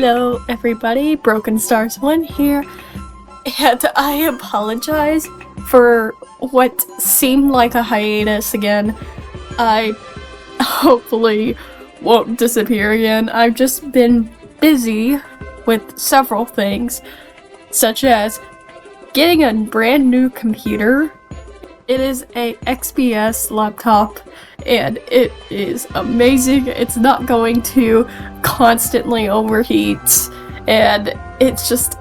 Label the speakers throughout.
Speaker 1: Hello everybody, Broken Stars 1 here, and I apologize for what seemed like a hiatus again. I hopefully won't disappear again. I've just been busy with several things, such as getting a brand new computer. It is a XPS laptop, and it is amazing. It's not going to constantly overheat, and it's just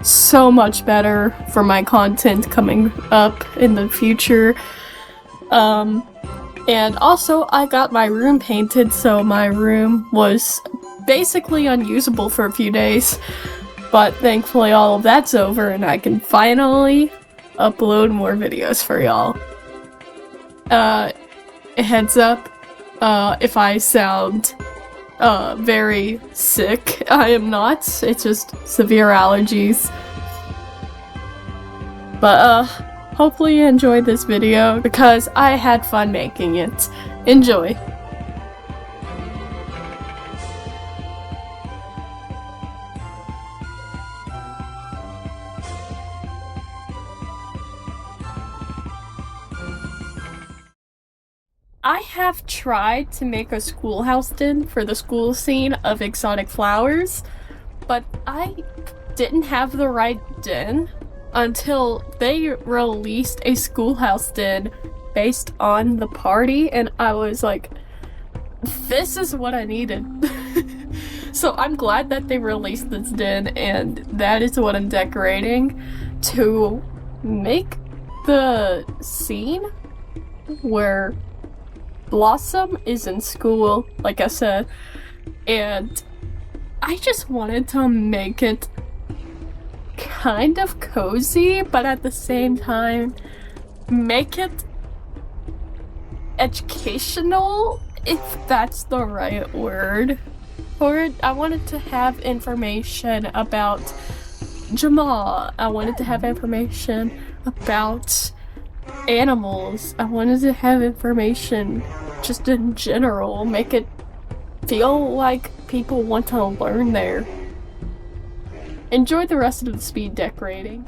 Speaker 1: so much better for my content coming up in the future. And also I got my room painted, so my room was basically unusable for a few days, but thankfully all of that's over and I can finally upload more videos for y'all. Heads up, if I sound very sick, I am not. It's just severe allergies. But hopefully you enjoyed this video because I had fun making it. Enjoy! I have tried to make a schoolhouse den for the school scene of exotic flowers, but I didn't have the right den until they released a schoolhouse den based on the party, and I was like, this is what I needed. So I'm glad that they released this den, and that is what I'm decorating to make the scene where Blossom is in school, like I said, and I just wanted to make it kind of cozy, but at the same time make it educational, if that's the right word for it. I wanted to have information about Jamal. I wanted to have information about animals. I wanted to have information just in general, make it feel like people want to learn there. Enjoy the rest of the speed decorating.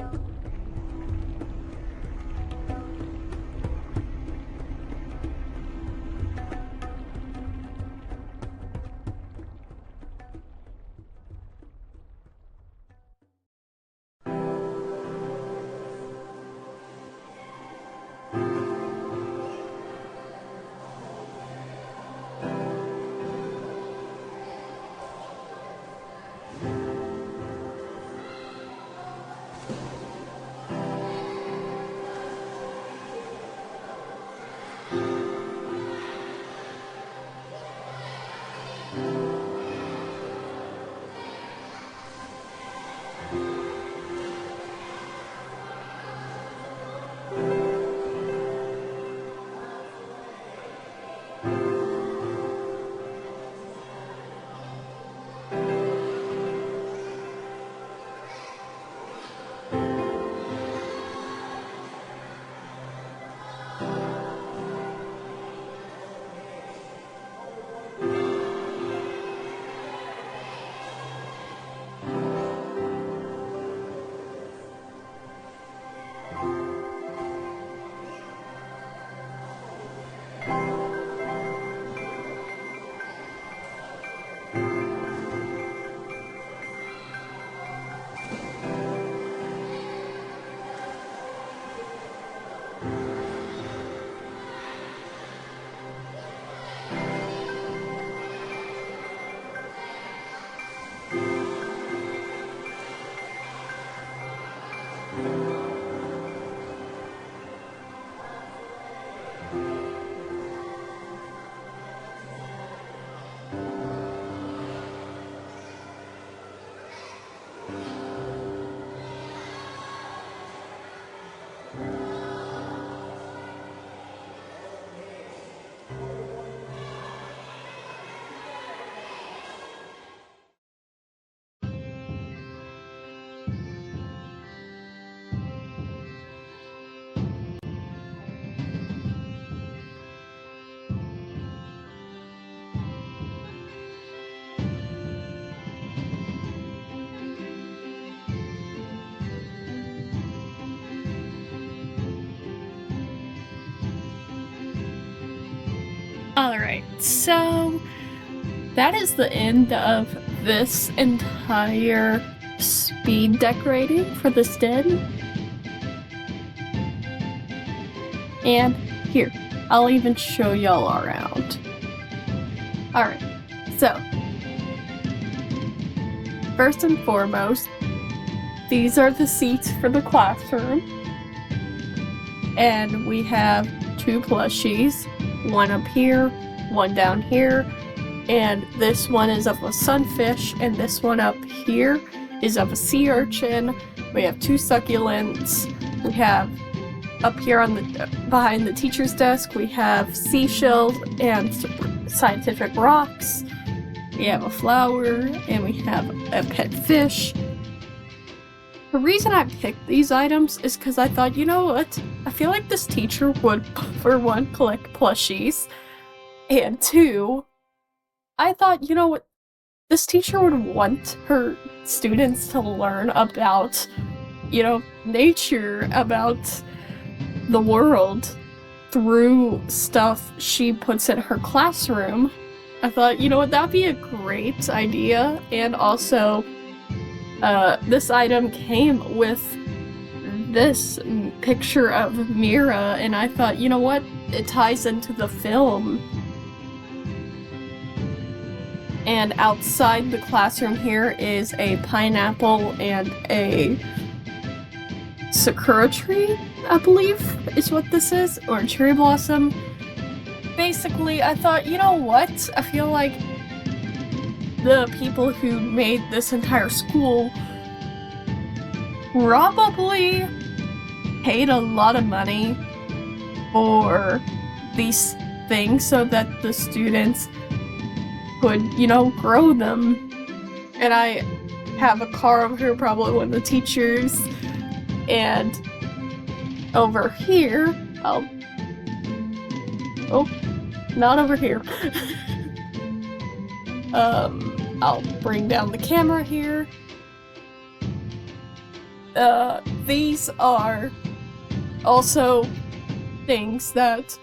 Speaker 1: Alright, so that is the end of this entire speed decorating for this den. And here, I'll even show y'all around. Alright, so first and foremost, these are the seats for the classroom. And we have 2 plushies, one up here, one down here, and this one is of a sunfish, and this one up here is of a sea urchin. We have 2 succulents. We have up here on the behind the teacher's desk, we have seashells and scientific rocks. We have a flower, and we have a pet fish. The reason I picked these items is because I thought, you know what? I feel like this teacher would, for one, collect plushies, and 2, I thought, you know what? This teacher would want her students to learn about, you know, nature, about the world through stuff she puts in her classroom. I thought, you know what? That'd be a great idea, and also this item came with this picture of Mira, and I thought, you know what? It ties into the film. And outside the classroom here is a pineapple and a sakura tree, I believe is what this is, or cherry blossom. Basically, I thought, you know what? I feel like the people who made this entire school probably paid a lot of money for these things so that the students could, you know, grow them. And I have a car over here, probably one of the teachers, and over here, oh, not over here. I'll bring down the camera here. These are also things that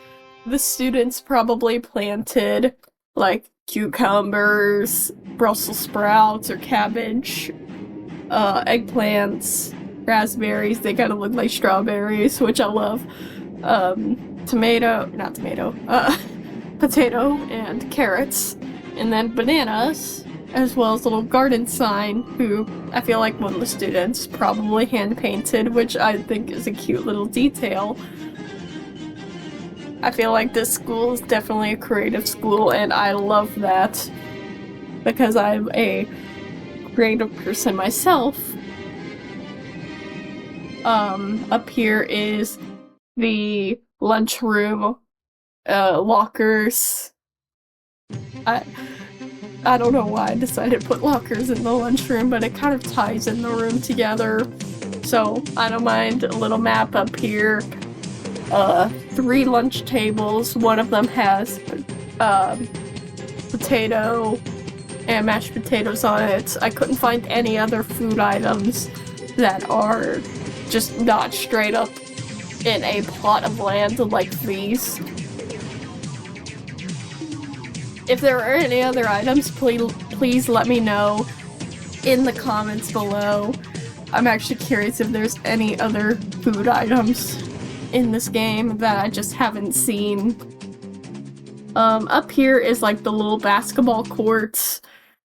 Speaker 1: the students probably planted, like cucumbers, Brussels sprouts, or cabbage, eggplants, raspberries, they kind of look like strawberries, which I love, potato and carrots, and then bananas, as well as a little garden sign, who I feel like one of the students probably hand-painted, which I think is a cute little detail. I feel like this school is definitely a creative school, and I love that, because I'm a creative person myself. Up here is the lunchroom, lockers. I don't know why I decided to put lockers in the lunchroom, but it kind of ties in the room together, so I don't mind. A little map up here. 3 lunch tables. One of them has potato and mashed potatoes on it. I couldn't find any other food items that are just not straight up in a plot of land like these. If there are any other items, please let me know in the comments below. I'm actually curious if there's any other food items in this game that I just haven't seen. Up here is like the little basketball courts,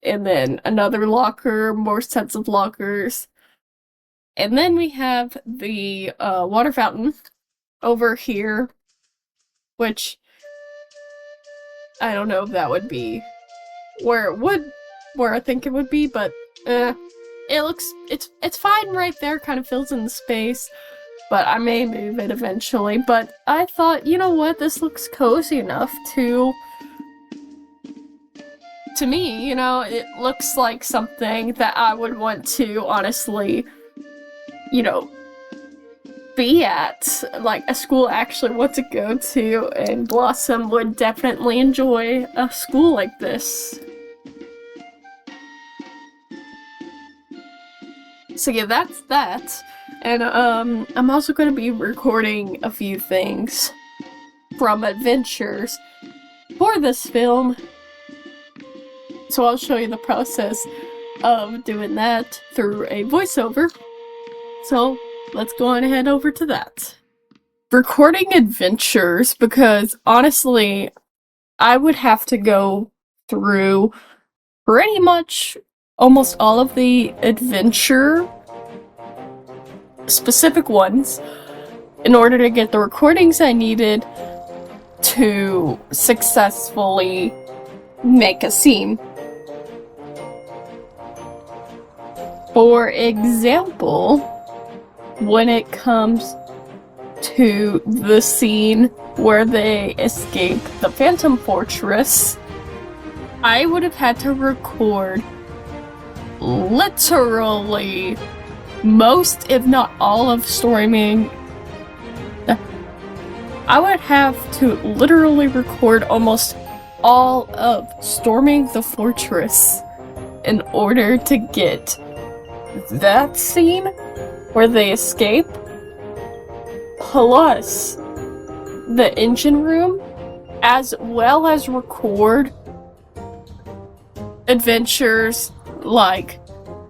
Speaker 1: and then another locker, more sets of lockers. And then we have the water fountain over here, which I don't know if that would be where I think it would be, but it's fine right there, kind of fills in the space, but I may move it eventually. But I thought, you know what, this looks cozy enough to me, you know, it looks like something that I would want to honestly, you know, be at, like a school I actually want to go to, and Blossom would definitely enjoy a school like this. So yeah, that's that. And I'm also going to be recording a few things from adventures for this film. So I'll show you the process of doing that through a voiceover. So let's go on ahead over to that. Recording adventures, because honestly, I would have to go through pretty much almost all of the adventure specific ones in order to get the recordings I needed to successfully make a scene. For example, when it comes to the scene where they escape the Phantom Fortress, I would have had to record literally most, if not all, of storming. I would have to literally record almost all of storming the fortress in order to get that scene where they escape, plus the engine room, as well as record adventures like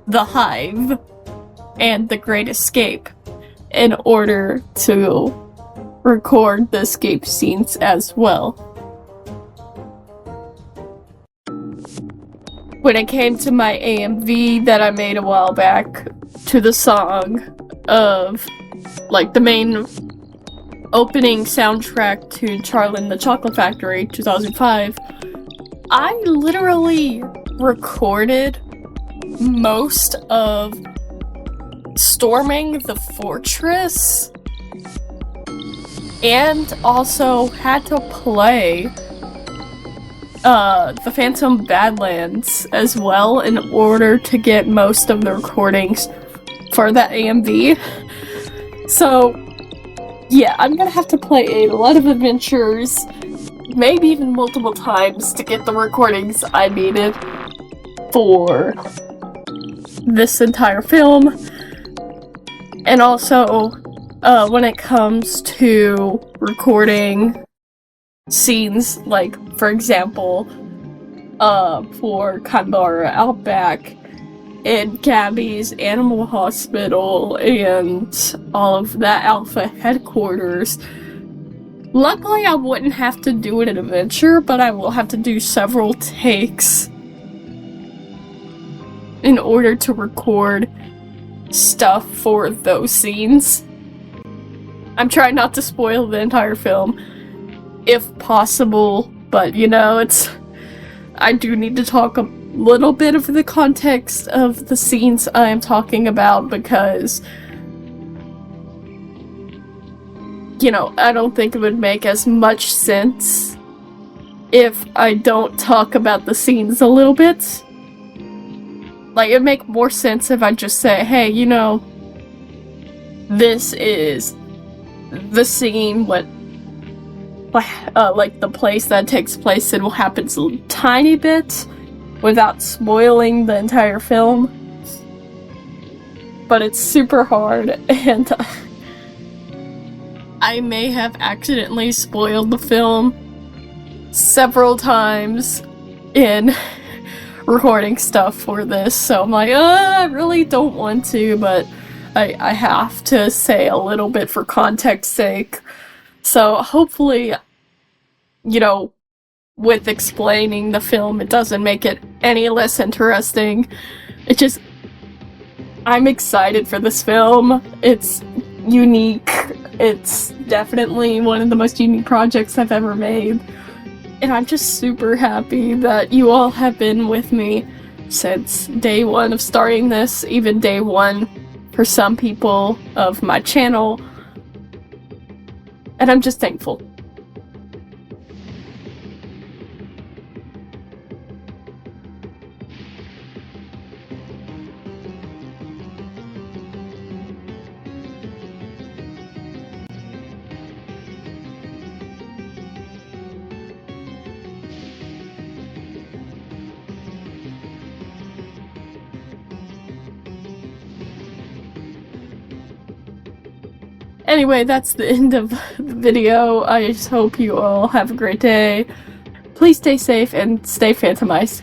Speaker 1: The Hive and The Great Escape in order to record the escape scenes as well. When it came to my AMV that I made a while back to the song of, like, the main opening soundtrack to Charlie and the Chocolate Factory 2005, I literally recorded most of storming the fortress and also had to play the Phantom Badlands as well in order to get most of the recordings for that AMV. So yeah, I'm gonna have to play a lot of adventures, maybe even multiple times, to get the recordings I needed for this entire film. And also, when it comes to recording scenes, like, for example, for Kanbara Outback and Gabby's Animal Hospital and all of that Alpha headquarters, luckily I wouldn't have to do an adventure, but I will have to do several takes in order to record stuff for those scenes. I'm trying not to spoil the entire film, if possible, but you know, I do need to talk a little bit of the context of the scenes I am talking about, because, you know, I don't think it would make as much sense if I don't talk about the scenes a little bit. Like, it'd make more sense if I just say, hey, you know, this is the scene, like the place that takes place in, will happen a tiny bit without spoiling the entire film. But it's super hard, and I may have accidentally spoiled the film several times in recording stuff for this, so I'm like, I really don't want to, but I have to say a little bit for context's sake. So hopefully, you know, with explaining the film, it doesn't make it any less interesting. It just, I'm excited for this film. It's unique. It's definitely one of the most unique projects I've ever made. And I'm just super happy that you all have been with me since day one of starting this, even day one for some people of my channel. And I'm just thankful. Anyway, that's the end of the video. I just hope you all have a great day. Please stay safe and stay phantomized.